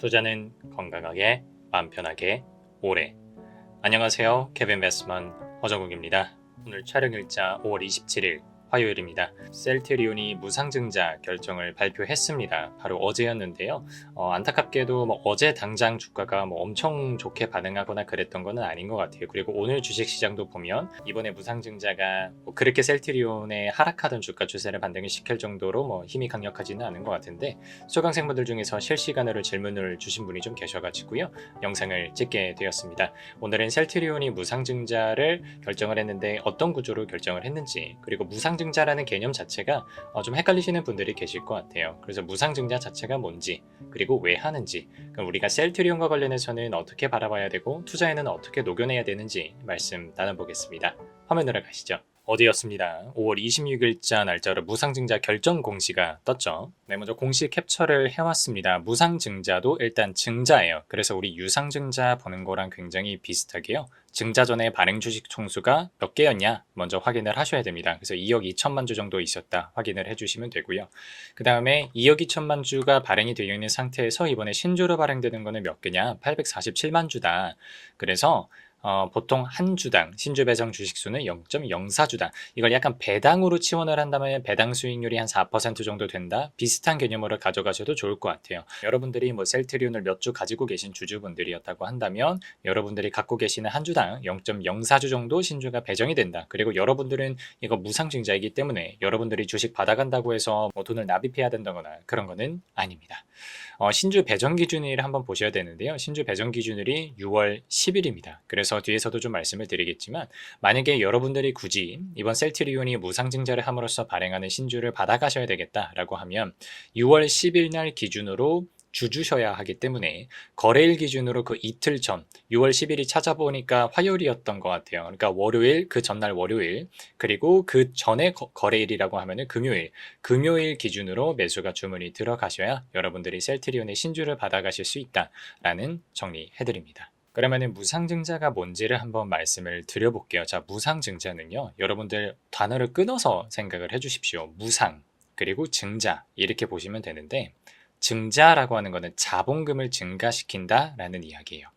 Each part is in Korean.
투자는 건강하게, 마음 편하게, 오래. 안녕하세요. 케빈 베스먼 허정욱입니다. 오늘 촬영일자 5월 27일 화요일입니다. 셀트리온이 무상증자 결정을 발표했습니다. 바로 어제였는데요. 안타깝게도 어제 당장 주가가 엄청 좋게 반응하거나 그랬던 건 아닌 것 같아요. 그리고 오늘 주식시장도 보면 이번에 무상증자가 그렇게 셀트리온의 하락하던 주가 추세를 반등을 시킬 정도로 힘이 강력하지는 않은 것 같은데, 수강생분들 중에서 실시간으로 질문을 주신 분이 좀 계셔가지고요. 영상을 찍게 되었습니다. 오늘은 셀트리온이 무상증자를 결정을 했는데 어떤 구조로 결정을 했는지, 그리고 무상증자라는 개념 자체가 좀 헷갈리시는 분들이 계실 것 같아요. 그래서 무상증자 자체가 뭔지, 그리고 왜 하는지, 우리가 셀트리온과 관련해서는 어떻게 바라봐야 되고 투자에는 어떻게 녹여내야 되는지 말씀 나눠보겠습니다. 화면으로 가시죠. 어디였습니다. 5월 26일자 날짜로 무상증자 결정 공시가 떴죠. 네, 먼저 공시 캡처를 해왔습니다. 무상증자도 일단 증자예요. 그래서 우리 유상증자 보는 거랑 굉장히 비슷하게요. 증자 전에 발행 주식 총수가 몇 개였냐 먼저 확인을 하셔야 됩니다. 그래서 2억 2천만 주 정도 있었다 확인을 해주시면 되고요. 그 다음에 2억 2천만 주가 발행이 되어 있는 상태에서 이번에 신주로 발행되는 거는 몇 개냐? 847만 주다. 그래서 보통 한 주당 신주 배정 주식수는 0.04주당. 이걸 약간 배당으로 치환을 한다면 배당 수익률이 한 4% 정도 된다. 비슷한 개념으로 가져가셔도 좋을 것 같아요. 여러분들이 셀트리온을 몇 주 가지고 계신 주주분들이었다고 한다면 여러분들이 갖고 계시는 한 주당 0.04주 정도 신주가 배정이 된다. 그리고 여러분들은 이거 무상증자이기 때문에 여러분들이 주식 받아간다고 해서 돈을 납입해야 된다거나 그런 거는 아닙니다. 신주 배정 기준일을 한번 보셔야 되는데요. 신주 배정 기준일이 6월 10일입니다. 그래서 뒤에서도 좀 말씀을 드리겠지만, 만약에 여러분들이 굳이 이번 셀트리온이 무상증자를 함으로써 발행하는 신주를 받아가셔야 되겠다라고 하면 6월 10일 날 기준으로 주주셔야 하기 때문에 거래일 기준으로 그 이틀 전 6월 10일이 찾아보니까 화요일이었던 것 같아요. 그러니까 월요일, 그 전날 월요일, 그리고 그 전에 거래일이라고 하면은 금요일 기준으로 매수가 주문이 들어가셔야 여러분들이 셀트리온의 신주를 받아가실 수 있다라는 정리해드립니다. 그러면은 무상증자가 뭔지를 한번 말씀을 드려볼게요. 자, 무상증자는요, 여러분들 단어를 끊어서 생각을 해주십시오. 무상 그리고 증자 이렇게 보시면 되는데, 증자라고 하는 것은 자본금을 증가시킨다라는 이야기예요.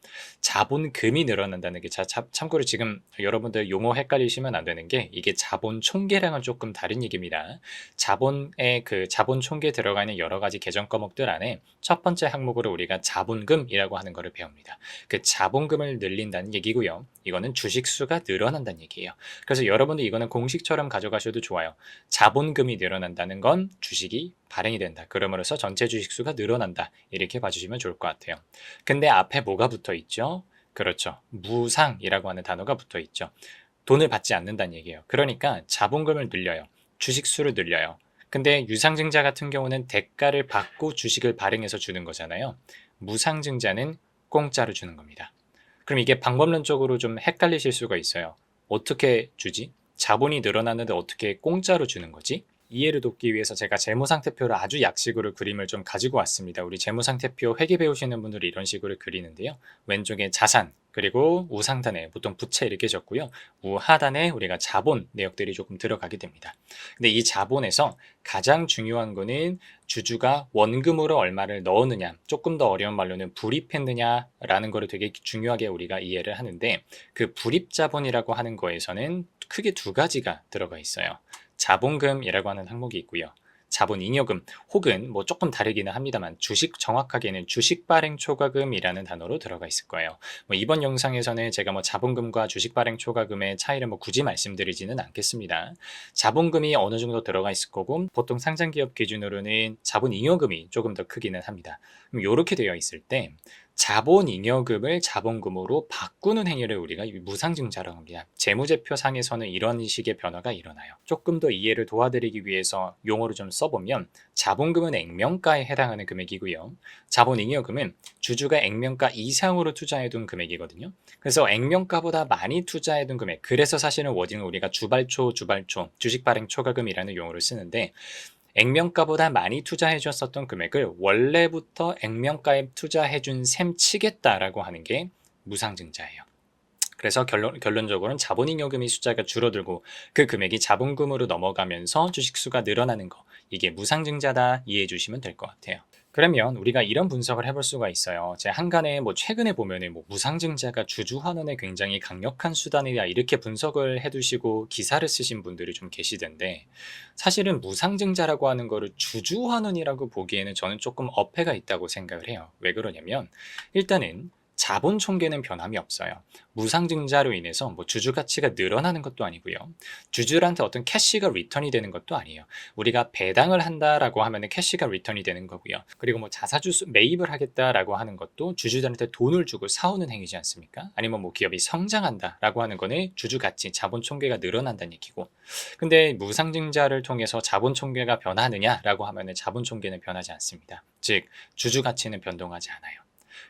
자본금이 늘어난다는 게, 참고로 지금 여러분들 용어 헷갈리시면 안 되는 게, 이게 자본 총계량은 조금 다른 얘기입니다. 자본의 그 자본 총계에 들어가 있는 여러 가지 계정 과목들 안에 첫 번째 항목으로 우리가 자본금이라고 하는 것을 배웁니다. 그 자본금을 늘린다는 얘기고요. 이거는 주식 수가 늘어난다는 얘기예요. 그래서 여러분들 이거는 공식처럼 가져가셔도 좋아요. 자본금이 늘어난다는 건 주식이 발행이 된다. 그러므로써 전체 주식 수가 늘어난다. 이렇게 봐주시면 좋을 것 같아요. 근데 앞에 뭐가 붙어 있죠? 그렇죠. 무상이라고 하는 단어가 붙어 있죠. 돈을 받지 않는다는 얘기예요. 그러니까 자본금을 늘려요. 주식 수를 늘려요. 근데 유상증자 같은 경우는 대가를 받고 주식을 발행해서 주는 거잖아요. 무상증자는 공짜로 주는 겁니다. 그럼 이게 방법론적으로 좀 헷갈리실 수가 있어요. 어떻게 주지? 자본이 늘어나는데 어떻게 공짜로 주는 거지? 이해를 돕기 위해서 제가 재무상태표를 아주 약식으로 그림을 좀 가지고 왔습니다. 우리 재무상태표 회계 배우시는 분들이 이런 식으로 그리는데요. 왼쪽에 자산, 그리고 우상단에 보통 부채 이렇게 적고요. 우하단에 우리가 자본 내역들이 조금 들어가게 됩니다. 근데 이 자본에서 가장 중요한 거는 주주가 원금으로 얼마를 넣었느냐, 조금 더 어려운 말로는 불입했느냐라는 거를 되게 중요하게 우리가 이해를 하는데, 그 불입자본이라고 하는 거에서는 크게 두 가지가 들어가 있어요. 자본금이라고 하는 항목이 있고요. 자본잉여금, 혹은 조금 다르기는 합니다만 정확하게는 주식발행초과금이라는 단어로 들어가 있을 거예요. 이번 영상에서는 제가 자본금과 주식발행초과금의 차이를 굳이 말씀드리지는 않겠습니다. 자본금이 어느 정도 들어가 있을 거고, 보통 상장기업 기준으로는 자본잉여금이 조금 더 크기는 합니다. 이렇게 되어 있을 때 자본잉여금을 자본금으로 바꾸는 행위를 우리가 무상증자라고 합니다. 재무제표상에서는 이런 식의 변화가 일어나요. 조금 더 이해를 도와드리기 위해서 용어를 좀 써보면, 자본금은 액면가에 해당하는 금액이고요. 자본잉여금은 주주가 액면가 이상으로 투자해둔 금액이거든요. 그래서 액면가보다 많이 투자해둔 금액, 그래서 사실은 워딩을 우리가 주발초, 주식발행 초과금이라는 용어를 쓰는데, 액면가보다 많이 투자해 줬었던 금액을 원래부터 액면가에 투자해 준 셈 치겠다라고 하는 게 무상증자예요. 그래서 결론적으로는 자본잉여금이 숫자가 줄어들고 그 금액이 자본금으로 넘어가면서 주식수가 늘어나는 거, 이게 무상증자다 이해해 주시면 될 것 같아요. 그러면 우리가 이런 분석을 해볼 수가 있어요. 제 한간에 최근에 보면은 무상증자가 주주환원에 굉장히 강력한 수단이다 이렇게 분석을 해두시고 기사를 쓰신 분들이 좀 계시던데 사실은 무상증자라고 하는 거를 주주환원이라고 보기에는 저는 조금 어폐가 있다고 생각을 해요. 왜 그러냐면 일단은 자본 총계는 변함이 없어요. 무상증자로 인해서 주주 가치가 늘어나는 것도 아니고요. 주주들한테 어떤 캐시가 리턴이 되는 것도 아니에요. 우리가 배당을 한다라고 하면은 캐시가 리턴이 되는 거고요. 그리고 자사주 매입을 하겠다라고 하는 것도 주주들한테 돈을 주고 사오는 행위지 않습니까? 아니면 기업이 성장한다라고 하는 거는 주주 가치, 자본 총계가 늘어난다는 얘기고. 근데 무상증자를 통해서 자본 총계가 변하느냐라고 하면은 자본 총계는 변하지 않습니다. 즉 주주 가치는 변동하지 않아요.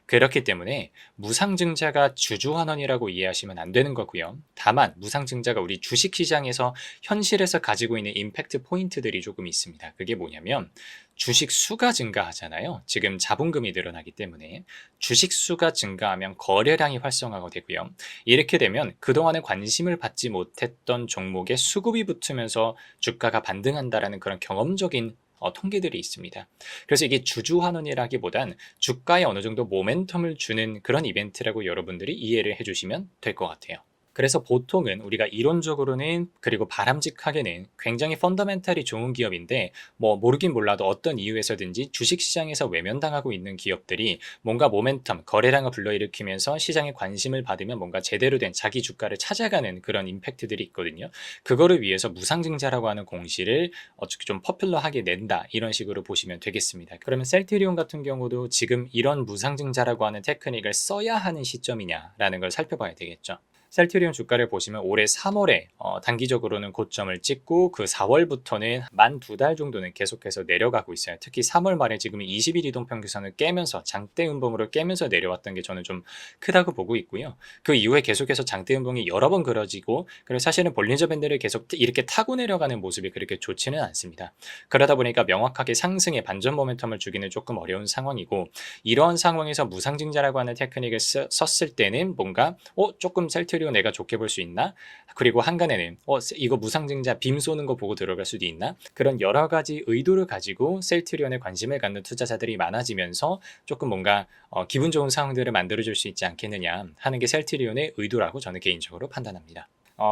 그렇기 때문에 무상증자가 주주환원이라고 이해하시면 안 되는 거고요. 다만 무상증자가 우리 주식시장에서 현실에서 가지고 있는 임팩트 포인트들이 조금 있습니다. 그게 뭐냐면 주식 수가 증가하잖아요. 지금 자본금이 늘어나기 때문에 주식 수가 증가하면 거래량이 활성화가 되고요. 이렇게 되면 그동안에 관심을 받지 못했던 종목에 수급이 붙으면서 주가가 반등한다라는 그런 경험적인 통계들이 있습니다. 그래서 이게 주주환원이라기보단 주가에 어느 정도 모멘텀을 주는 그런 이벤트라고 여러분들이 이해를 해주시면 될 것 같아요. 그래서 보통은 우리가 이론적으로는 그리고 바람직하게는 굉장히 펀더멘탈이 좋은 기업인데 모르긴 몰라도 어떤 이유에서든지 주식시장에서 외면당하고 있는 기업들이 뭔가 모멘텀, 거래량을 불러일으키면서 시장에 관심을 받으면 뭔가 제대로 된 자기 주가를 찾아가는 그런 임팩트들이 있거든요. 그거를 위해서 무상증자라고 하는 공시를 어떻게 좀 퍼퓰러하게 낸다 이런 식으로 보시면 되겠습니다. 그러면 셀트리온 같은 경우도 지금 이런 무상증자라고 하는 테크닉을 써야 하는 시점이냐라는 걸 살펴봐야 되겠죠. 셀트리온 주가를 보시면 올해 3월에 단기적으로는 고점을 찍고 그 4월부터는 만 2달 정도는 계속해서 내려가고 있어요. 특히 3월 말에 지금 20일 이동평균선을 깨면서 장대 음봉으로 깨면서 내려왔던 게 저는 좀 크다고 보고 있고요. 그 이후에 계속해서 장대 음봉이 여러 번 그려지고 그리고 사실은 볼린저 밴드를 계속 이렇게 타고 내려가는 모습이 그렇게 좋지는 않습니다. 그러다 보니까 명확하게 상승의 반전 모멘텀을 주기는 조금 어려운 상황이고 이러한 상황에서 무상증자라고 하는 테크닉을 썼을 때는 뭔가 조금 셀트리온 내가 좋게 볼 수 있나? 그리고 한간에는 이거 무상증자 빔 쏘는 거 보고 들어갈 수도 있나? 그런 여러 가지 의도를 가지고 셀트리온에 관심을 갖는 투자자들이 많아지면서 조금 뭔가 기분 좋은 상황들을 만들어줄 수 있지 않겠느냐 하는 게 셀트리온의 의도라고 저는 개인적으로 판단합니다.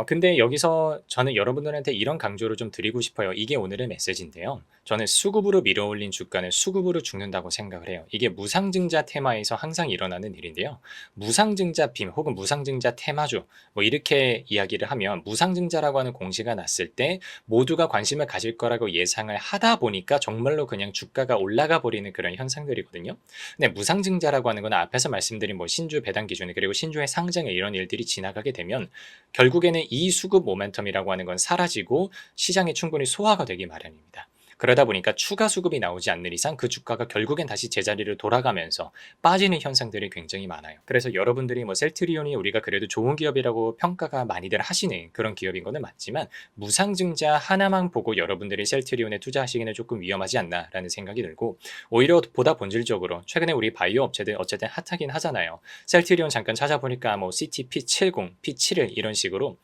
근데 여기서 저는 여러분들한테 이런 강조를 좀 드리고 싶어요. 이게 오늘의 메시지인데요. 저는 수급으로 밀어올린 주가는 수급으로 죽는다고 생각을 해요. 이게 무상증자 테마에서 항상 일어나는 일인데요. 무상증자 빔 혹은 무상증자 테마주 이렇게 이야기를 하면 무상증자라고 하는 공시가 났을 때 모두가 관심을 가질 거라고 예상을 하다 보니까 정말로 그냥 주가가 올라가 버리는 그런 현상들이거든요. 근데 무상증자라고 하는 건 앞에서 말씀드린 신주 배당 기준 그리고 신주의 상장에 이런 일들이 지나가게 되면 결국에는 이 수급 모멘텀이라고 하는 건 사라지고 시장에 충분히 소화가 되기 마련입니다. 그러다 보니까 추가 수급이 나오지 않는 이상 그 주가가 결국엔 다시 제자리를 돌아가면서 빠지는 현상들이 굉장히 많아요. 그래서 여러분들이 셀트리온이 우리가 그래도 좋은 기업이라고 평가가 많이들 하시는 그런 기업인 거는 맞지만 무상증자 하나만 보고 여러분들이 셀트리온에 투자하시기는 조금 위험하지 않나라는 생각이 들고 오히려 보다 본질적으로 최근에 우리 바이오 업체들 어쨌든 핫하긴 하잖아요. 셀트리온 잠깐 찾아보니까 CTP70, P7을 이런 식으로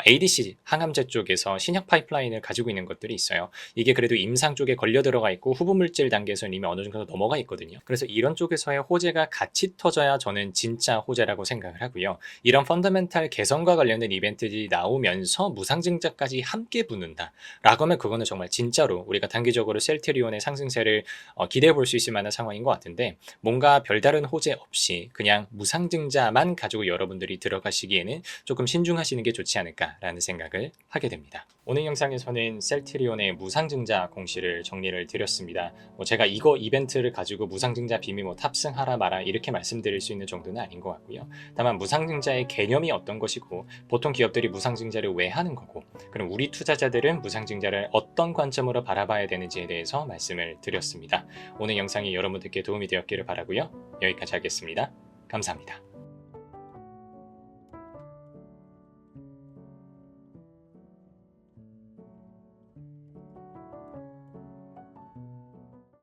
ADC 항암제 쪽에서 신약 파이프라인을 가지고 있는 것들이 있어요. 이게 그래도 임상 쪽에 걸려 들어가 있고 후보 물질 단계에서는 이미 어느 정도 넘어가 있거든요. 그래서 이런 쪽에서의 호재가 같이 터져야 저는 진짜 호재라고 생각을 하고요. 이런 펀더멘탈 개선과 관련된 이벤트들이 나오면서 무상증자까지 함께 붙는다 라고 하면 그거는 정말 진짜로 우리가 단기적으로 셀트리온의 상승세를 기대해 볼 수 있을 만한 상황인 것 같은데 뭔가 별다른 호재 없이 그냥 무상증자만 가지고 여러분들이 들어가시기에는 조금 신중하시는 게 좋지 않을까라는 생각을 하게 됩니다. 오늘 영상에서는 셀트리온의 무상증자 공시를 정리를 드렸습니다. 제가 이거 이벤트를 가지고 무상증자 빔이 탑승하라 마라 이렇게 말씀드릴 수 있는 정도는 아닌 것 같고요. 다만 무상증자의 개념이 어떤 것이고 보통 기업들이 무상증자를 왜 하는 거고 그럼 우리 투자자들은 무상증자를 어떤 관점으로 바라봐야 되는지에 대해서 말씀을 드렸습니다. 오늘 영상이 여러분들께 도움이 되었기를 바라고요. 여기까지 하겠습니다. 감사합니다.